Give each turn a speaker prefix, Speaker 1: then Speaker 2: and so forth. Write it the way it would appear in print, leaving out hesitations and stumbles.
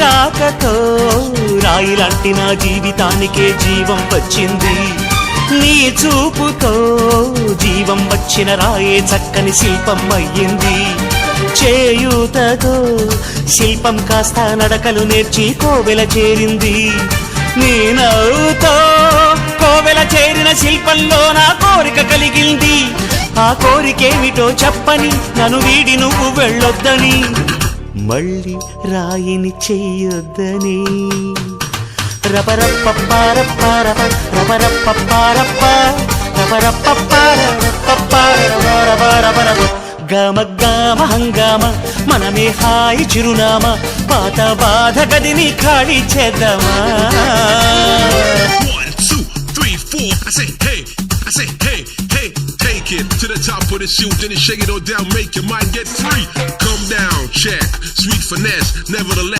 Speaker 1: రాకతో రాయిలాంటి నా జీవితానికే జీవం వచ్చింది. నీ చూపుతో జీవం వచ్చిన రాయే చక్కని శిల్పం అయ్యింది. చేయూతతో శిల్పం కాస్త నడకలు నేర్చి కోవెల చేరింది. నీ నవ్వుతో కోవెల చేరిన శిల్పంలో నా కోరిక కలిగింది. ఆ కోరికేమిటో చెప్పని నన్ను వీడి నువ్వు వెళ్ళొద్దని, మళ్ళీ రాయిని చెయ్యొద్దని. రపరప్పపారప్పారప రపరప్పపారప్ప రపరప్పపారపపారపరపరపరపరప గమ గమ హంగామ మనమే హాయి చిరునామా, పాత బాధ గదిని ఖాళీ చేద్దామా.
Speaker 2: 1 2 3 4 I say hey, I say hey, hey, take it to the top of the chute, then you shake it all down, make your mind get free. Come down, check, sweet finesse, nevertheless.